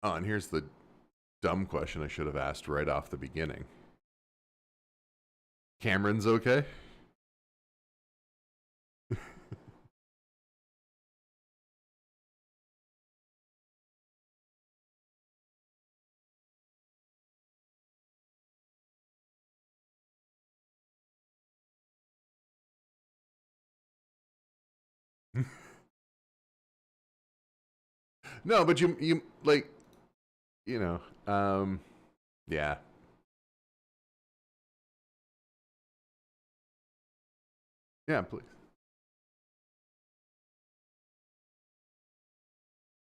Oh, and here's the dumb question I should have asked right off the beginning. Cameron's okay? No, but you like you know, yeah. Yeah, please.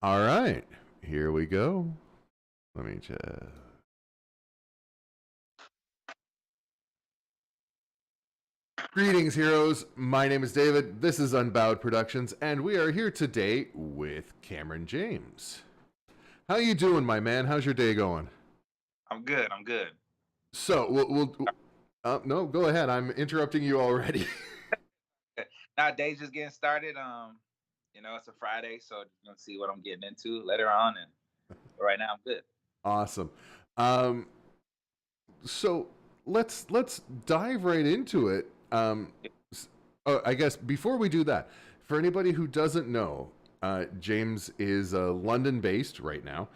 All right. Here we go. Let me just Greetings, heroes. My name is David. This is Unbowed Productions, and we are here today with Cameron James. How you doing, my man? How's your day going? I'm good. I'm good. So, no, go ahead. I'm interrupting you already. Now, day's just getting started. It's a Friday, so just gonna see what I'm getting into later on. And right now, I'm good. Awesome. Um, so let's dive right into it. I guess before we do that, for anybody who doesn't know, James is London-based right now,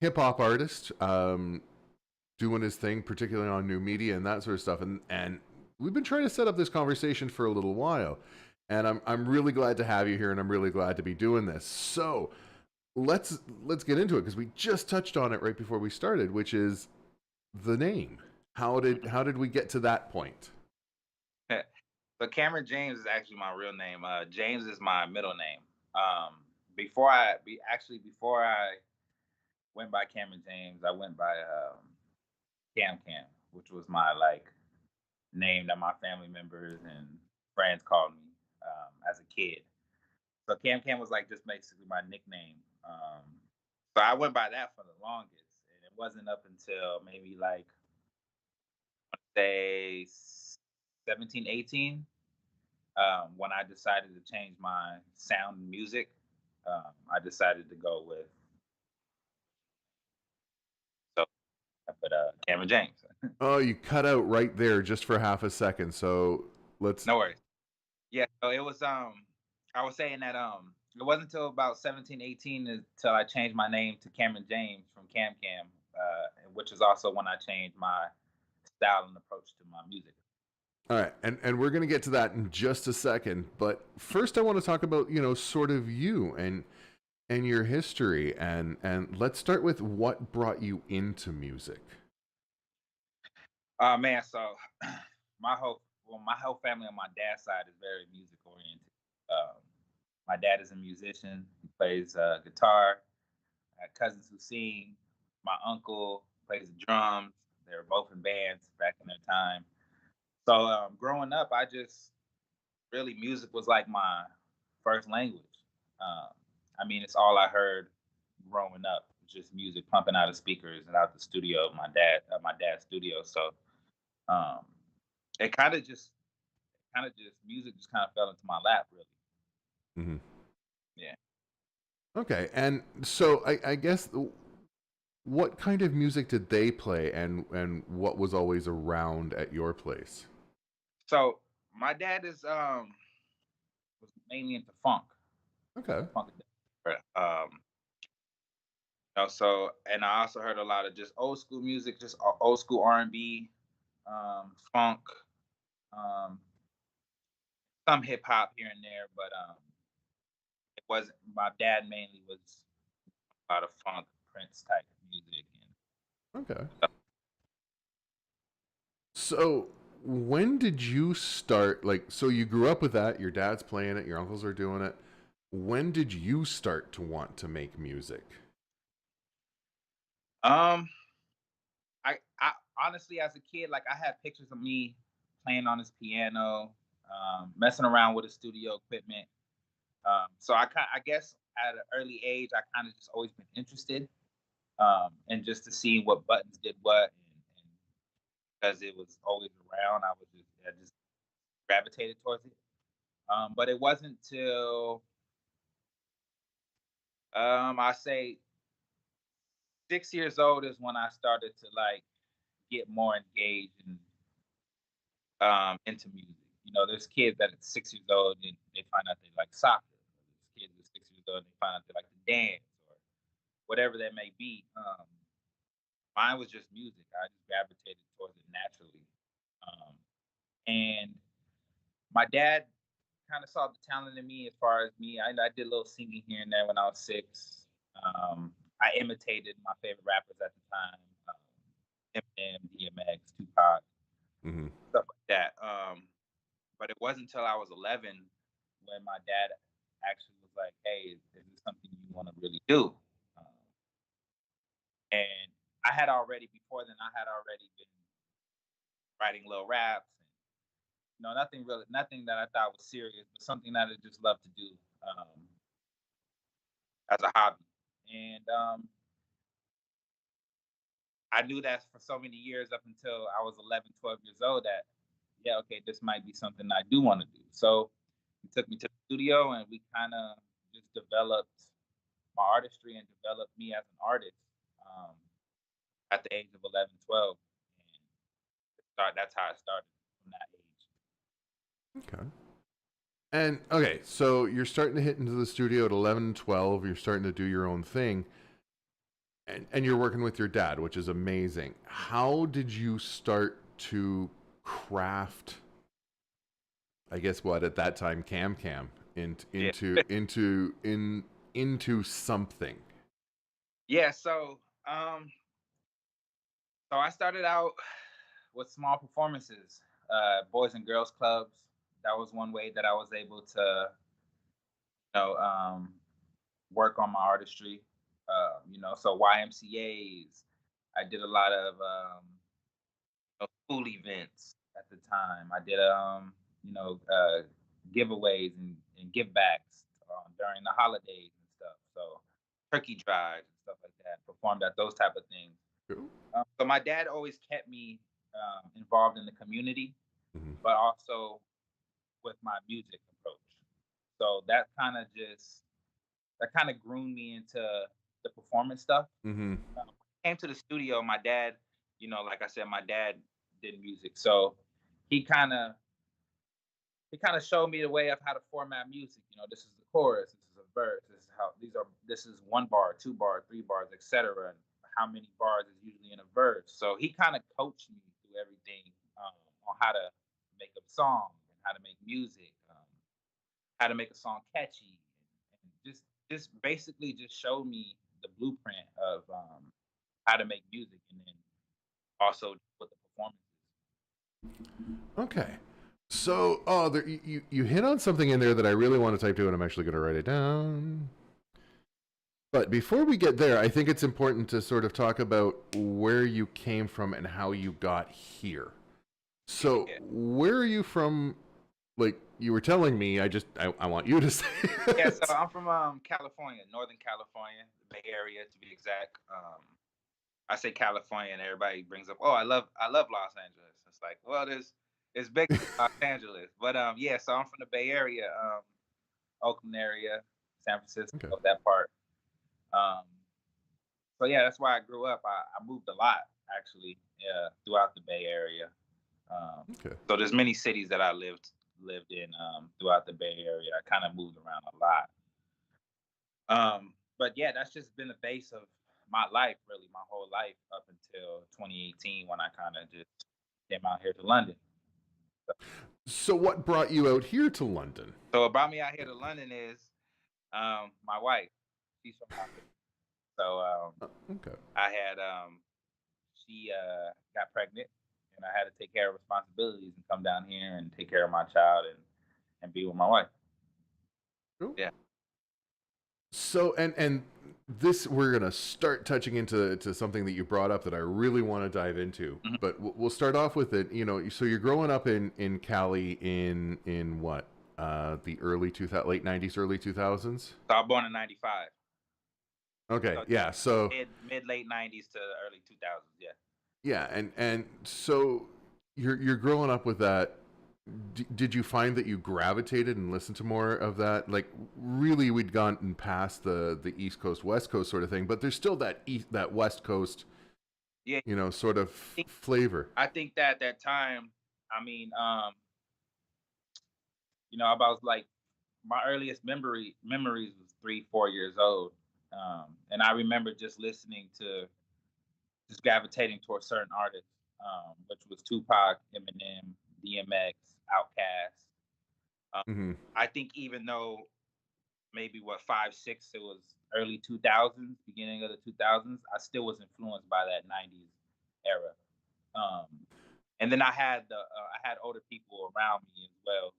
hip hop artist, doing his thing, particularly on new media and that sort of stuff. And we've been trying to set up this conversation for a little while, and I'm really glad to have you here, and I'm really glad to be doing this. So let's get into it because we just touched on it right before we started, which is the name. How did we get to that point? So Cameron James is actually my real name. James is my middle name. Before I went by Cameron James, I went by Cam Cam, which was my name that my family members and friends called me as a kid. So Cam Cam was like just basically my nickname. So I went by that for the longest, and it wasn't up until maybe say 17, 18, when I decided to change my sound and music. I decided to go with so I put Cameron James. Oh, you cut out right there just for half a second. So let's. No worries. Yeah, so it was I was saying that it wasn't until about 17, 18 until I changed my name to Cameron James from Cam Cam, which is also when I changed my style and approach to my music. All right, and we're gonna get to that in just a second. But first, I want to talk about sort of you and your history, and let's start with what brought you into music. Man, so my whole family on my dad's side is very music oriented. Um, my dad is a musician. He plays guitar. I have cousins who sing. My uncle plays the drums. They were both in bands back in their time. So growing up, I just really music was like my first language. Um, I mean, it's all I heard growing up, just music pumping out of speakers and out the studio of my dad's studio. So um, it kind of just music just kind of fell into my lap, really. Hmm. Yeah. Okay, and so I guess what kind of music did they play, and what was always around at your place? So my dad is was mainly into funk, Okay. funk. So and I also heard a lot of just old school music, just old school R&B, funk, um, some hip hop here and there, but it wasn't. My dad mainly was a lot of funk, Prince type music, and Okay. stuff. So when did you start? Like, so you grew up with that. Your dad's playing it. Your uncles are doing it. When did you start to want to make music? Um, I honestly, as a kid, like I had pictures of me playing on his piano, messing around with his studio equipment. So I guess at an early age, I kind of just always been interested, and just to see what buttons did what, and because it was always around, I just gravitated towards it. But it wasn't till I say 6 years old is when I started to like get more engaged and into music. You know, there's kids that at 6 years old and they find out they like soccer. There's kids at 6 years old and they find out they like to dance or whatever that may be. Mine was just music. I just gravitated towards it naturally. Um, and my dad kind of saw the talent in me as far as me. I did a little singing here and there when I was 6. I imitated my favorite rappers at the time, Eminem, DMX, Tupac, Mm-hmm. stuff like that. But it wasn't until I was 11 when my dad actually was like, "Hey, is this something you want to really do?" Um, and I had already before then. I had already been writing little raps and nothing really, nothing that I thought was serious, but something that I just loved to do as a hobby. And I knew that for so many years up until I was 11, 12 years old that, yeah, okay, this might be something I do want to do. So he took me to the studio and we kind of just developed my artistry and developed me as an artist um, at the age of 11, 12. And that's how it started from that age. Okay. And okay, so you're starting to hit into the studio at 11, 12. You're starting to do your own thing. And you're working with your dad, which is amazing. How did you start to craft, I guess what at that time, cam Yeah. into something? Yeah. So I started out with small performances, boys and girls clubs. That was one way that I was able to, you know, work on my artistry. So YMCA's. I did a lot of school events at the time. I did giveaways and give backs during the holidays and stuff. So turkey drives and stuff like that. Performed at those type of things. Cool. So my dad always kept me involved in the community, Mm-hmm. but also with my music approach. So that kind of groomed me into the performance stuff. Mm-hmm. Came to the studio, my dad, like I said, my dad did music, so he kind of he kind of showed me the way of how to format music. This is the chorus, this is a verse, this is 1 bar, 2 bar, 3 bars, etc. And how many bars is usually in a verse. So he kind of coached me through everything on how to make a song and how to make music, how to make a song catchy, and just basically just showed me the blueprint of how to make music, and then also with the performances. Okay. So, you hit on something in there that I really want to type to, and I'm actually going to write it down. But before we get there, I think it's important to sort of talk about where you came from and how you got here. So, Yeah. where are you from? Like you were telling me, I want you to say Yeah, so it. I'm from California, Northern California, the Bay Area to be exact. I say California, and everybody brings up, "Oh, I love Los Angeles." It's like, well, it's big Los Angeles, but yeah. So I'm from the Bay Area, Oakland area, San Okay. Francisco, that part. Um, so yeah, that's where I grew up. I moved a lot actually, yeah, throughout the Bay Area. Um, Okay. so there's many cities that I lived in throughout the Bay Area. I kind of moved around a lot. But yeah, that's just been the base of my life, really, my whole life up until 2018 when I kind of just came out here to London. So, what brought you out here to London? So what brought me out here to London is my wife. She's from out here. So Okay. I had she got pregnant, and I had to take care of responsibilities and come down here and take care of my child and be with my wife. Cool. Yeah. So, and this we're gonna start touching into something that you brought up that I really want to dive into. Mhm. But we'll start off with it. So you're growing up in Cali in what the early 2000 late 90s, early 2000s. So I was born in '95. Okay, So yeah. So mid late '90s to early 2000s. Yeah. yeah, and so you're growing up with that. did you find that you gravitated and listened to more of that? Like, really, we'd gotten past the East Coast West Coast sort of thing, but there's still that West Coast, Yeah, sort of flavor. I think that that time, I mean, about like my earliest memories was 3, 4 years old, and I remember just listening to, just gravitating towards certain artists, which was Tupac, Eminem, DMX, Outkast. Um, Hmm. I think even though maybe what 5, 6, it was early 2000s, beginning of the 2000s, I still was influenced by that 90s era. Um, and then I had older people around me as well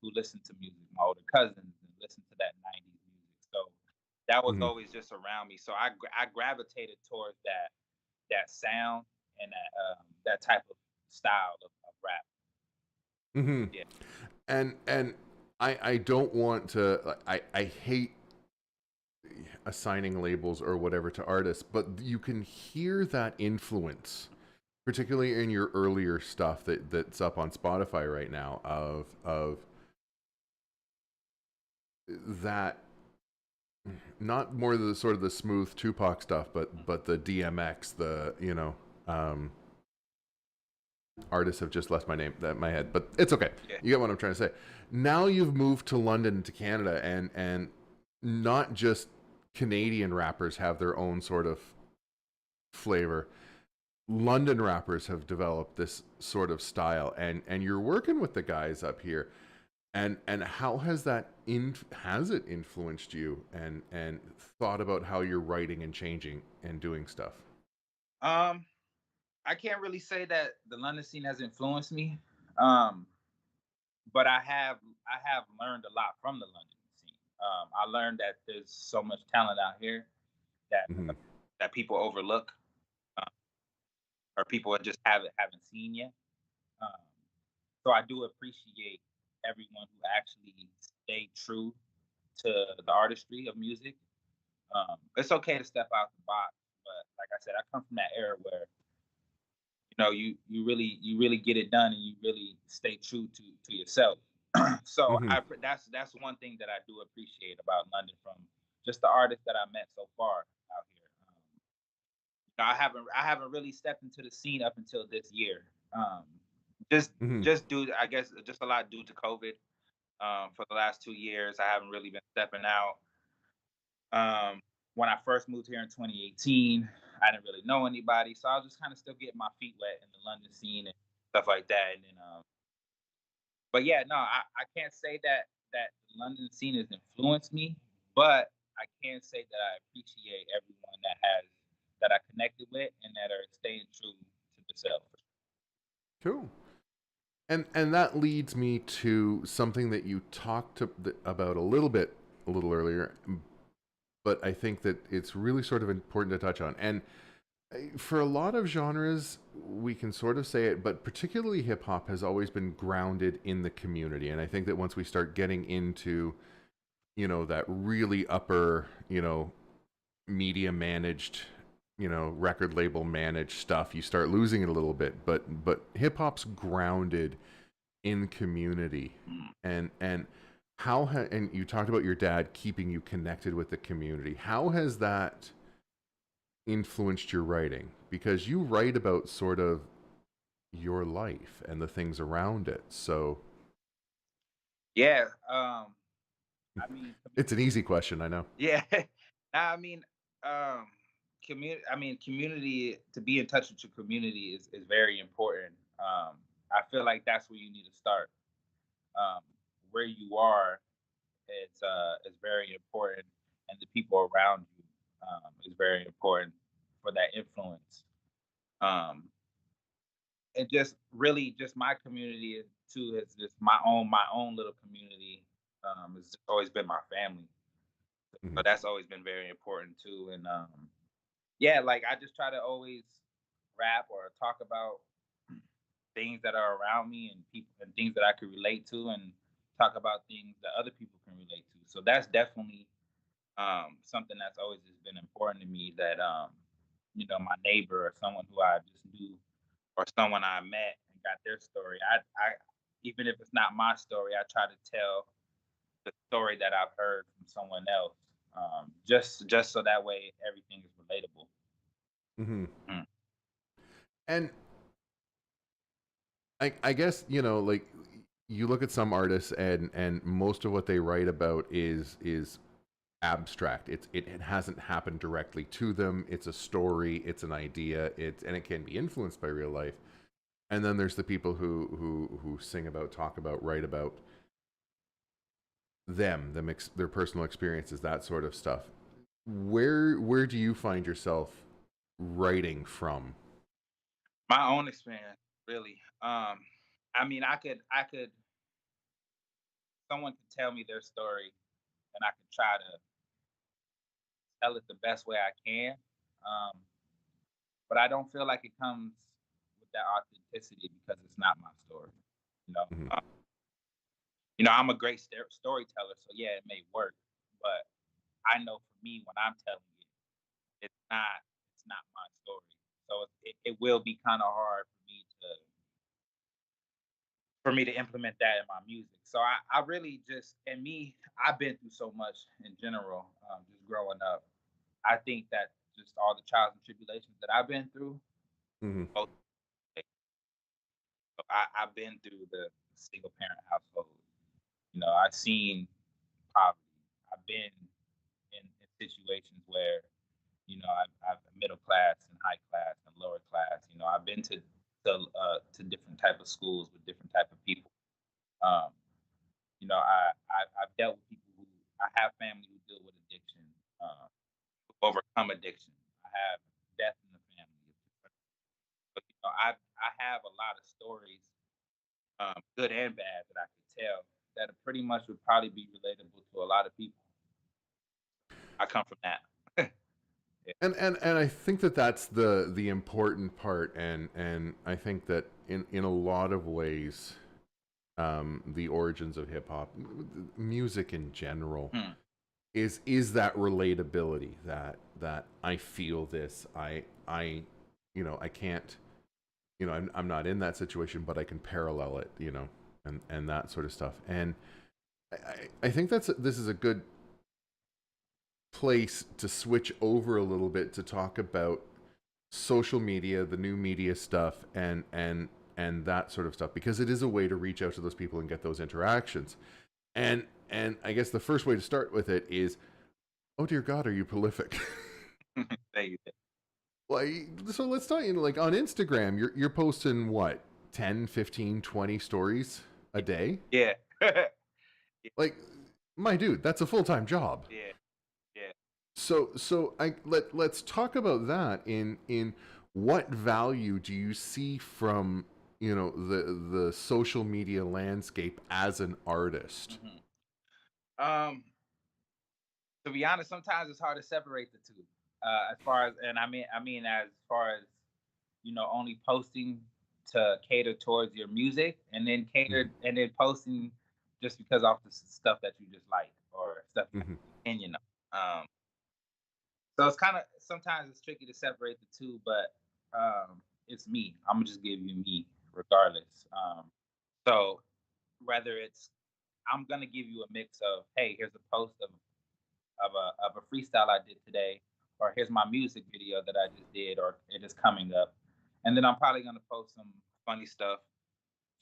who listened to music, my older cousins, and listened to that 90s music. So that was Hmm. always just around me. So I gravitated towards that sound and that type of style of rap. Hmm. Yeah. And I don't want to. I hate assigning labels or whatever to artists, but you can hear that influence, particularly in your earlier stuff that's up on Spotify right now, of that, not more the sort of the smooth Tupac stuff, but the DMX, the artists have just left my head, but it's okay. Yeah. You get what I'm trying to say. Now you've moved to London, to Canada, and not just Canadian rappers have their own sort of flavor. London rappers have developed this sort of style, and you're working with the guys up here. And how has has it influenced you and thought about how you're writing and changing and doing stuff? Um, I can't really say that the London scene has influenced me. Um, but I have learned a lot from the London scene. I learned that there's so much talent out here that Hmm. that people overlook, uh, or people just haven't seen yet. Um, so I do appreciate everyone who actually stayed true to the artistry of music. It's okay to step out the box, but like I said, I come from that era where you really get it done and you really stay true to yourself. So Hmm. that's one thing that I do appreciate about London from just the artists that I met so far out here. I haven't really stepped into the scene up until this year. Um, just Hmm. just due, I guess, just a lot due to COVID. For the last 2 years, I haven't really been stepping out. Um, when I first moved here in 2018, I didn't really know anybody, so I was just kind of still getting my feet wet in the London scene and stuff like that. And then, but yeah, no, I can't say that the London scene has influenced me, but I can say that I appreciate everyone that I connected with and that are staying true to themselves. Cool. And that leads me to something that you about a little earlier, but I think that it's really sort of important to touch on. And for a lot of genres, we can sort of say it, but particularly hip hop has always been grounded in the community. And I think that once we start getting into, that really upper, media managed, record label managed stuff, you start losing it a little bit. But hip hop's grounded in community. Mm. And and you talked about your dad keeping you connected with the community. How has that influenced your writing? Because you write about sort of your life and the things around it. So Yeah, I mean, it's an easy question, I know. yeah. I mean, um, community, to be in touch with your community is very important. I feel like that's where you need to start. Um, where you are is very important, and the people around you is very important for that influence. Um, and just really, just my community too is just my own little community. Has just always been my family, Hmm. so that's always been very important too. And yeah, like I just try to always rap or talk about things that are around me and people and things that I could relate to, and talk about things that other people can relate to. So that's definitely something that's always just been important to me. That my neighbor or someone who I just knew or someone I met and got their story. even if it's not my story, I try to tell the story that I've heard from someone else, just so that way everything is relatable. Hmm. Mm. And I guess, like, you look at some artists, and most of what they write about is abstract. It hasn't happened directly to them. It's a story, it's an idea, and it can be influenced by real life. And then there's the people who sing about, talk about, write about their personal experiences, that sort of stuff. Where do you find yourself writing from? My own experience, really. I mean, I could, someone could tell me their story, and I could try to tell it the best way I can. Um, but I don't feel like it comes with that authenticity because it's not my story. You know, Hmm. um, I'm a great storyteller, so yeah, it may work. But I know for me, when I'm telling it, it's not it's not my story. So it will be kind of hard for me to implement that in my music. So I really just, and me, I've been through so much in general, just growing up. I think that just all the trials and tribulations that I've been through, Hmm. both I've been through the single parent household. I've seen poverty. I've been in situations where, I've middle class and high class and lower class. I've been to different type of schools with different type of people. Um, I've dealt with people who, I have family who deal with addiction, who overcome addiction. I have death in the family. But I have a lot of stories, good and bad, that I could tell that pretty much would probably be relatable to a lot of people. I come from that. Yeah. And I think that that's the important part, and I think that in a lot of ways, the origins of hip hop, music in general, Hmm. is that relatability, that I feel this, I I can't, I'm not in that situation, but I can parallel it, and that sort of stuff. And I think this is a good place to switch over a little bit to talk about social media, the new media stuff, and that sort of stuff, because it is a way to reach out to those people and get those interactions. And I guess the first way to start with it is, oh dear God, are you prolific? Thank you. Like, so let's talk. Like, on Instagram, you're posting what, 10, 15, 20 stories a day? Yeah. Like, my dude, that's a full-time job. Yeah. Yeah. So let's talk about that. In what value do you see from, the social media landscape as an artist? Hmm. Um, to be honest, sometimes it's hard to separate the two. As far as, and I mean, as far as only posting to cater towards your music, and then Hmm. posting just because off the stuff that you just like, or stuff you have Hmm. an opinion on. So it's kind of, sometimes it's tricky to separate the two, but it's me. I'm gonna just give you me regardless. So whether it's, I'm gonna give you a mix of, hey, here's a post of a freestyle I did today, or here's my music video that I just did, or it is coming up, and then I'm probably gonna post some funny stuff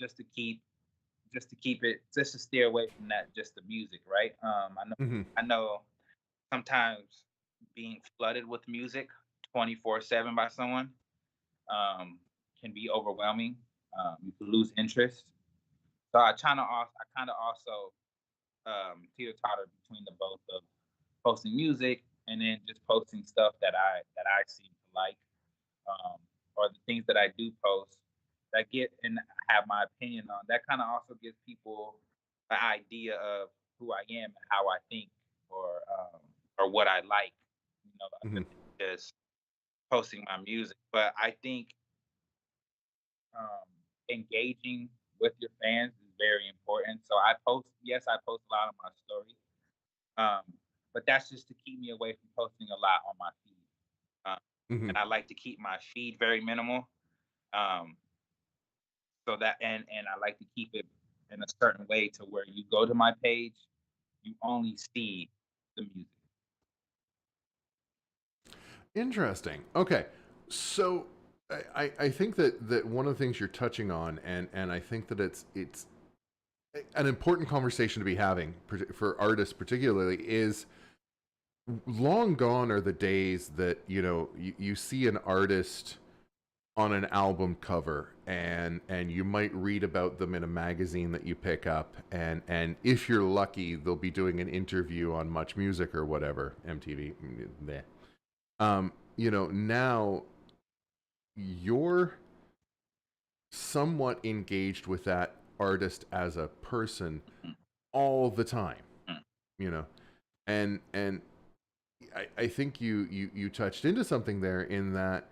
just to keep just to steer away from that, just the music, right? Hmm. I know sometimes being flooded with music 24/7 by someone, um, can be overwhelming. You can lose interest. So I kind of also, teeter totter between the both of posting music and then just posting stuff that I seem to like, um, or the things that I do post that get and have my opinion on. That kind of also gives people an idea of who I am and how I think, or what I like. Hmm. Other than just posting my music. But I think, engaging with your fans is very important. So yes, I post a lot on my story, um, but that's just to keep me away from posting a lot on my feed. Um, Hmm. and I like to keep my feed very minimal. Um, so that, and I like to keep it. in a certain way to where you go to my page, you only see the music. Interesting. Okay. So I think that one of the things you're touching on, and I think that it's an important conversation to be having for artists particularly, is long gone are the days that you see an artist on an album cover, and you might read about them in a magazine that you pick up, and if you're lucky they'll be doing an interview on Much Music or whatever, MTV. Meh. Now you're somewhat engaged with that artist as a person Mm, all the time, mm, you know and I think you touched into something there, in that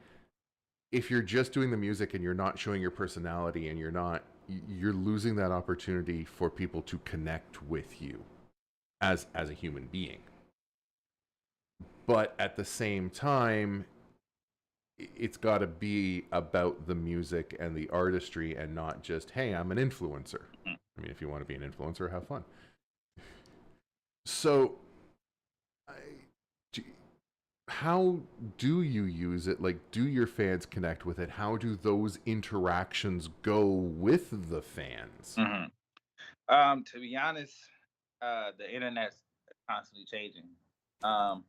if you're just doing the music and you're not showing your personality, and you're losing that opportunity for people to connect with you as a human being. But at the same time, it's got to be about the music and the artistry, and not just, hey, I'm an influencer. mm. I mean, if you want to be an influencer, have fun. So I, do, how do you use it? Like, do your fans connect with it? How do those interactions go with the fans? Mhm. To be honest, the internet's constantly changing. Um,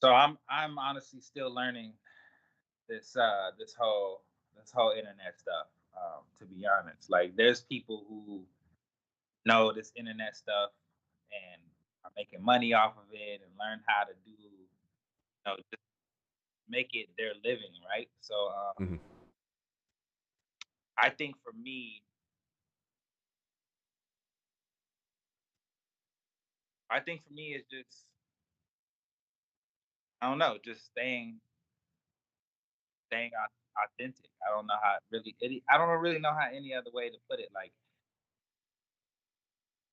so I'm honestly still learning this whole internet stuff. To be honest, like there's people who know this internet stuff and are making money off of it and learn how to do, just make it their living, right? So Mm-hmm. I think for me, it's just, I don't know, just staying authentic. I don't know how it really. I don't really know how any other way to put it. Like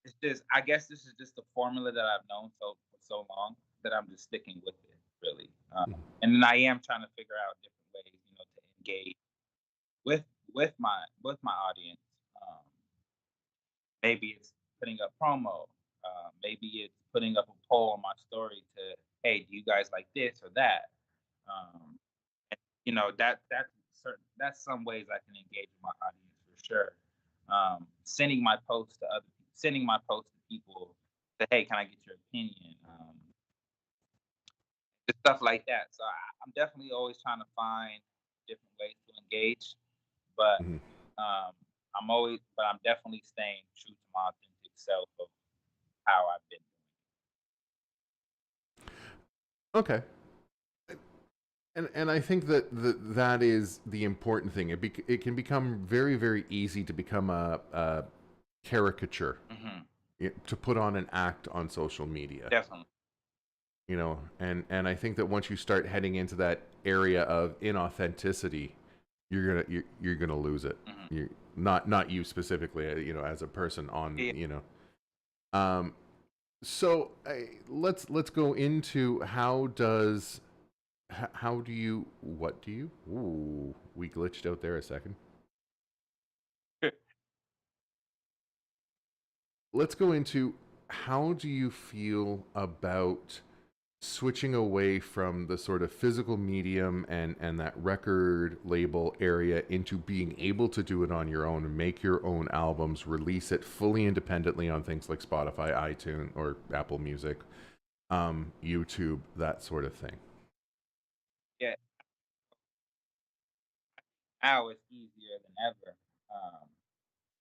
it's just. I guess this is just the formula that I've known for so long that I'm just sticking with it. Really, and then I am trying to figure out different ways, to engage with with my audience. Um, Maybe it's putting up promo. Maybe it's putting up a poll on my story to, hey, do you guys like this or that? Um, that's some ways I can engage with my audience for sure. Sending my posts to people, that, hey, can I get your opinion? Just stuff like that. So I'm definitely always trying to find different ways to engage, but Mm-hmm. um, I'm definitely staying true to my authentic self of how I've been Okay. And I think that is the important thing. It can become very, very easy to become a caricature, doing. to put on an act on social media. Definitely. And I think that once you start heading into that area of inauthenticity, you're gonna lose it. Hmm. You not you specifically, as a person on, Yeah. um so let's go into how do you what do you ooh, we glitched out there a second. Let's go into, how do you feel about switching away from the sort of physical medium and that record label area, into being able to do it on your own and make your own albums, release it fully independently on things like Spotify, iTunes, or Apple Music, YouTube, that sort of thing. Yeah. Now it's easier than ever,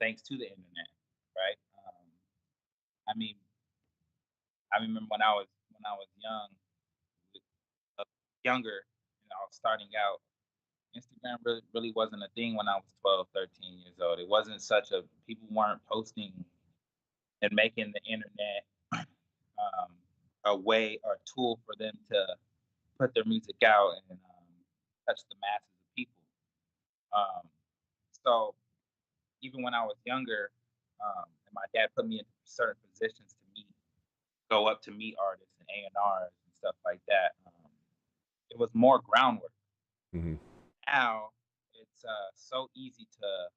thanks to the internet, right? I mean, I remember when I was uh, younger, I was starting out. Instagram really wasn't a thing when I was 12, 13 years old. It wasn't such a people weren't posting and making the internet um, a way or a tool for them to put their music out and touch the masses of people. Um, so even when I was younger, and my dad put me in certain positions to go up to meet artists and A&Rs and stuff like that. It was more groundwork. Hmm. Now it's so easy to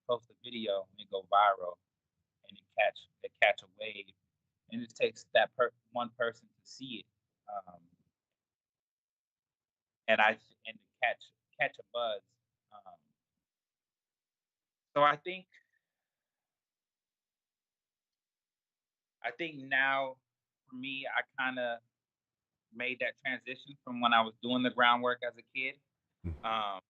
post a video and it go viral and it catch a wave, and it takes that one person to see it, um, and to catch a buzz. Um, so I think now for me, I kind of made that transition from when I was doing the groundwork as a kid, um,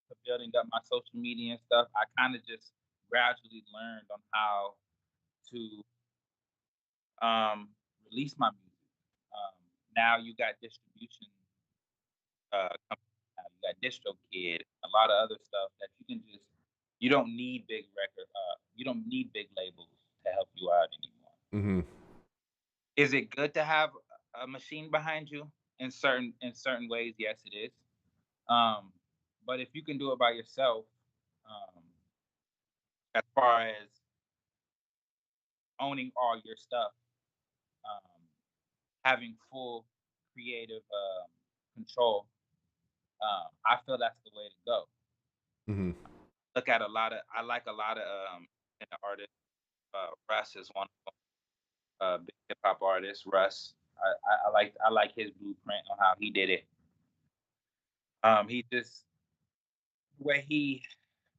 to building up my social media and stuff. I kind of just gradually learned on how to release my music. Now you got distribution companies now. You got DistroKid, a lot of other stuff that you can just. You don't need big record. You don't need big labels to help you out anymore. Mm-hmm. Is it good to have a machine behind you in certain ways? Yes, it is. Um, but if you can do it by yourself, um, as far as owning all your stuff, um, having full creative control, I feel that's the way to go. Mm-hmm. I like a lot of independent artists. Russ is one of them, big hip hop artist. Russ, I like his blueprint on how he did it. He just the way he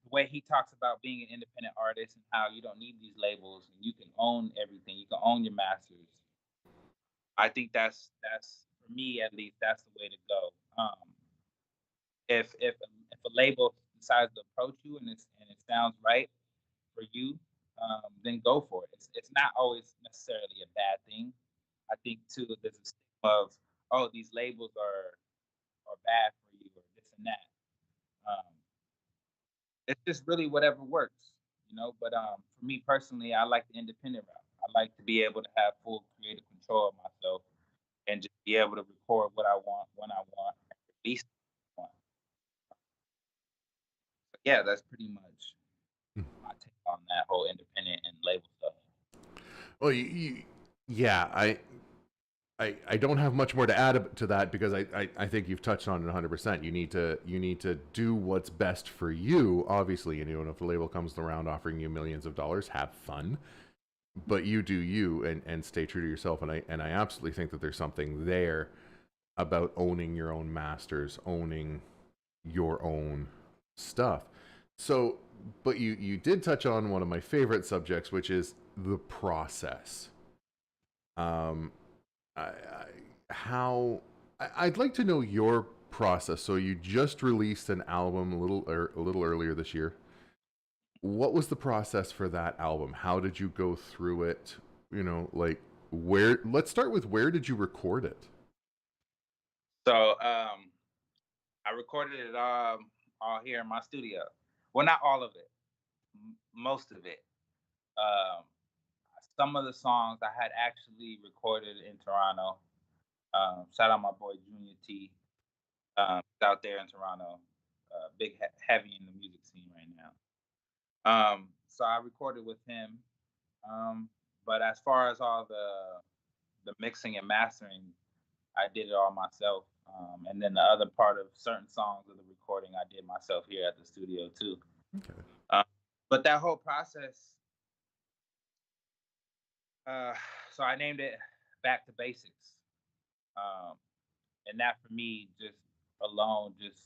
the way he talks about being an independent artist and how you don't need these labels and you can own everything. You can own your masters. I think that's for me at least that's the way to go. If a label decides to approach you and it sounds right for you, then go for it. It's not always necessarily a bad thing. I think too there's a stigma of, oh, these labels are bad for you or this and that. Um, it's just really whatever works, you know. But for me personally, I like the independent route. I like to be able to have full creative control of myself and just be able to record what I want when I want and release what I want. But yeah, that's pretty much my take on that whole independent and label stuff. Well, yeah, I don't have much more to add to that because I think you've touched on it 100%. You need to do what's best for you, obviously, and if the label comes around offering you millions of dollars, have fun, but you do you and stay true to yourself. And I absolutely think that there's something there about owning your own masters, owning your own stuff. So, but you did touch on one of my favorite subjects, which is the process. Um, how I'd like to know your process. So you just released an album a little earlier this year. What was the process for that album? How did you go through it? Like where? Let's start with where did you record it? So I recorded it all here in my studio. Well, not all of it, most of it. Um, some of the songs I had actually recorded in Toronto. Shout out my boy Junior T. He's out there in Toronto, heavy in the music scene right now. So I recorded with him. Um, but as far as all the mixing and mastering, I did it all myself. And then the other part of certain songs of the recording, I did myself here at the studio too. Okay. Um, but that whole process, uh, so I named it "Back to Basics," um, and that for me, just alone, just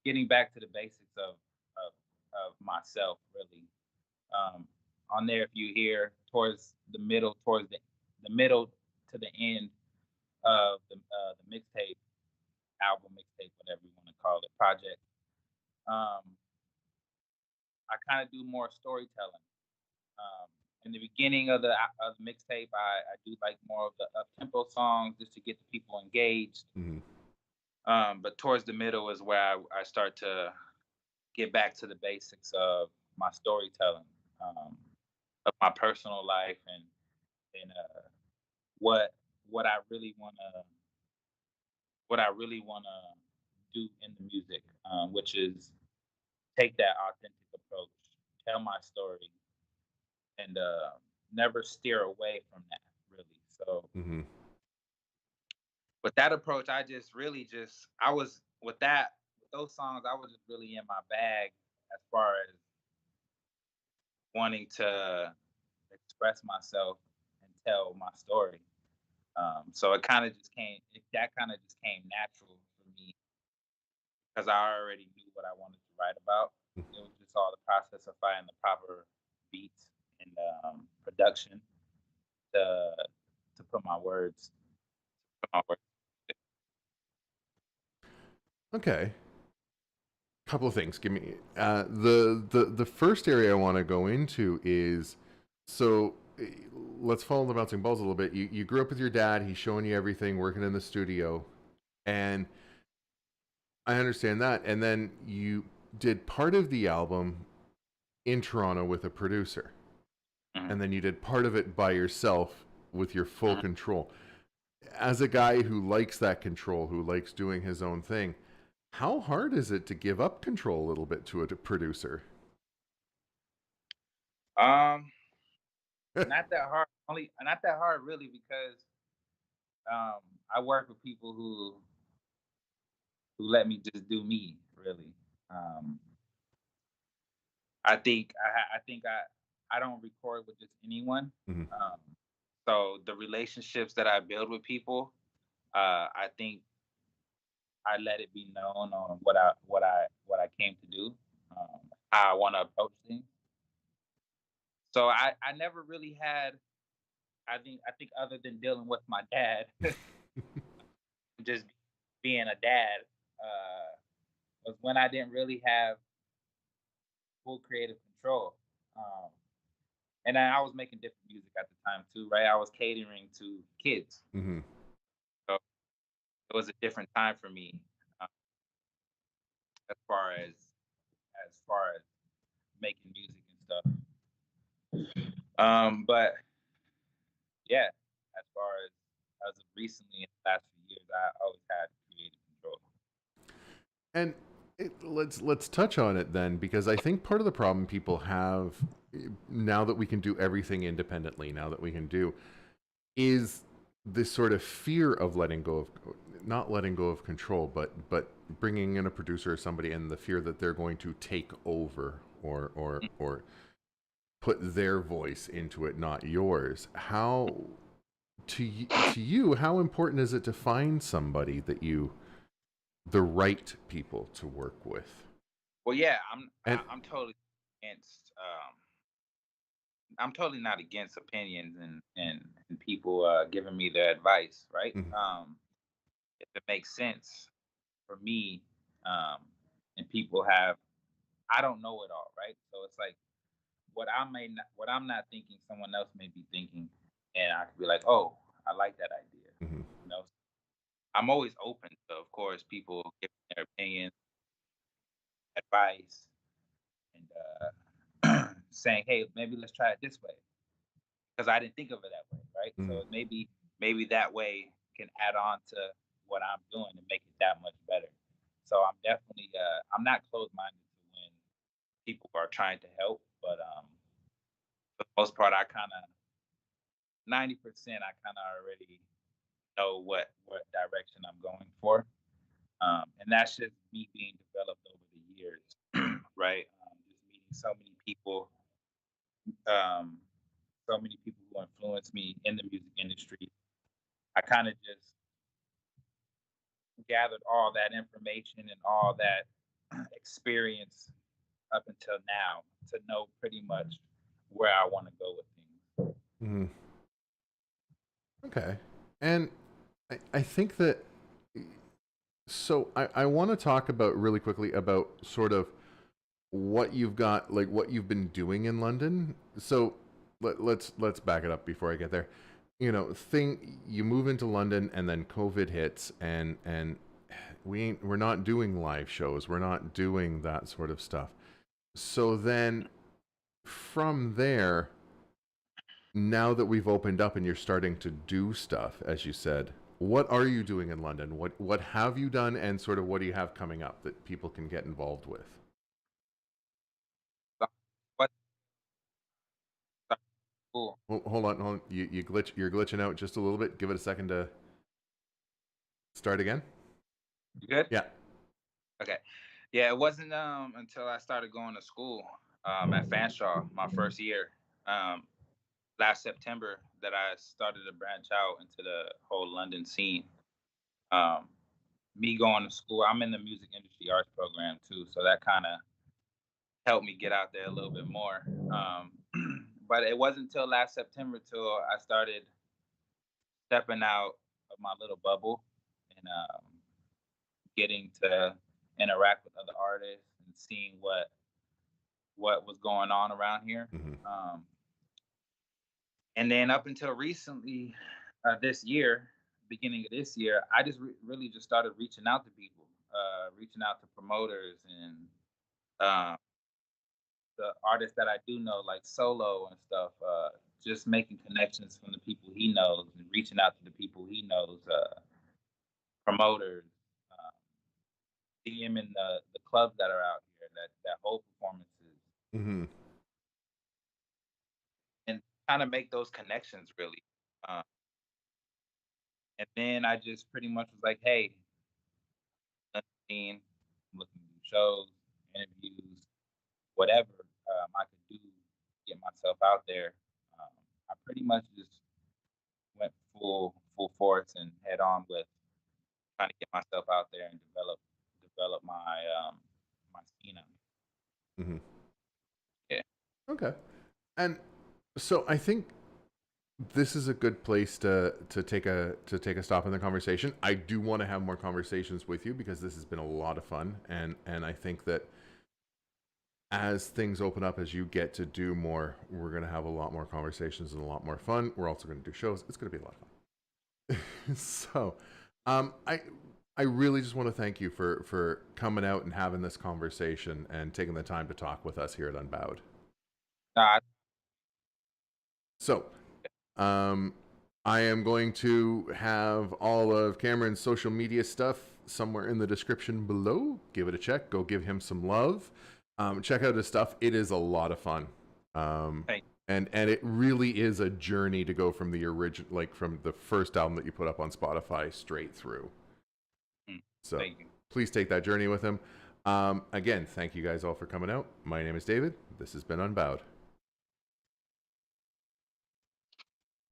getting back to the basics of, of myself, really. Um, on there, if you hear towards the middle to the end of the mixtape, album mixtape, whatever you want to call it, project. Um, I kind of do more storytelling. Um, in the beginning of the mixtape, I do like more of the up tempo songs just to get the people engaged. Mm-hmm. But towards the middle is where I start to get back to the basics of my storytelling, of my personal life, and what what I really wanna do in the music, which is take that authentic approach, tell my story, and never steer away from that. Really. So Mm-hmm. with that approach, I just really just I was with those songs. I was just really in my bag as far as wanting to express myself and tell my story. So it kind of just came. That kind of just came natural for me because I already knew what I wanted to write about. It was just all the process of finding the proper beats and production to to put my words. Put my words. Okay. Couple of things. Give me the first area I want to go into is so let's follow the bouncing balls a little bit. You grew up with your dad. He's showing you everything, working in the studio, and I understand that. And then you did part of the album in Toronto with a producer, Mhm, and then you did part of it by yourself with your full mhm. control. As a guy who likes that control, who likes doing his own thing, how hard is it to give up control a little bit to a producer? Um, Not that hard. Only not that hard really because um, I work with people who let me just do me. Really, um, I don't record with just anyone. Hmm. Um, so the relationships that I build with people, I think I let it be known on what I came to do, how I want to approach things. So I never really had. I think other than dealing with my dad, just being a dad, was when I didn't really have full creative control. Um, and I was making different music at the time too, right? I was catering to kids, Hmm. so it was a different time for me uh, as far as making music and stuff. But yeah, as far as of recently in the last few years, I always had creative control. And let's touch on it then, because I think part of the problem people have now that we can do everything independently, now that we can do, is this sort of fear of letting go of not letting go of control, but bringing in a producer or somebody, and the fear that they're going to take over or put their voice into it, not yours. How to you, how important is it to find somebody that you the right people to work with? Well, yeah, And I'm totally against. I'm totally not against opinions and people giving me their advice, right? mhm, If it makes sense for me, um, and people have, I don't know it all, right? So it's like what I'm not thinking, someone else may be thinking, and I could be like, oh, I like that idea. mhm, You know, I'm always open to, of course, people giving their opinion, advice, and saying, hey, maybe let's try it this way because I didn't think of it that way, right? mhm, So maybe that way can add on to what I'm doing and make it that much better. So I'm definitely I'm not closed minded to when people are trying to help, but for the most part, I kind of 90% I kind of already know what direction I'm going for, and that's just me being developed over the years, right? Just meeting um, so many people who influenced me in the music industry. I kind of just gathered all that information and all that experience up until now to know pretty much where I want to go with things. mhm. Okay. And I think that so I want to talk about really quickly about sort of what you've got, like what you've been doing in London. So let's back it up before I get there. You know, thing you move into London and then COVID hits and we're not doing live shows. We're not doing that sort of stuff. So then from there, now that we've opened up and you're starting to do stuff, as you said, what are you doing in London? What have you done, and sort of what do you have coming up that people can get involved with? But cool. Hold on, hold on. You're glitching out just a little bit. Give it a second to start again. You good? Yeah. Okay. Yeah, it wasn't until I started going to school. at Fanshawe my first year. Um, Last September that I started to branch out into the whole London scene. Um, Me going to school, I'm in the music industry arts program too, so that kind of helped me get out there a little bit more. But it wasn't until last September till I started stepping out of my little bubble and getting to interact with other artists and seeing what was going on around here. Mm-hmm. Um, and then up until recently, this year, beginning of this year, I just really just started reaching out to people, reaching out to promoters and uh, the artists that I do know, like Solo and stuff. Just making connections from the people he knows and reaching out to the people he knows, promoters, uh, DMing the clubs that are out here that hold performances, Mm-hmm. and kind of make those connections really. Uh, and then I just pretty much was like, hey, I'm looking to do shows, interviews, whatever I could do to get myself out there. Um, I pretty much just went full force and head on with trying to get myself out there and develop my scene out Mm-hmm. here. Okay. And so I think this is a good place to take a stop in the conversation. I do want to have more conversations with you because this has been a lot of fun, and I think that as things open up, as you get to do more, we're going to have a lot more conversations and a lot more fun. We're also going to do shows. It's going to be a lot of fun. So, I really just want to thank you for coming out and having this conversation and taking the time to talk with us here at Unbowed. Nah, So, um, I am going to have all of Cameron's social media stuff somewhere in the description below. Give it a check. Go give him some love. Check out his stuff. It is a lot of fun. thank And it really is a journey to go from the original, like from the first album that you put up on Spotify straight through. you. So Thank you. please take that journey with him. Again, thank you guys all for coming out. My name is David. This has been Unbowed.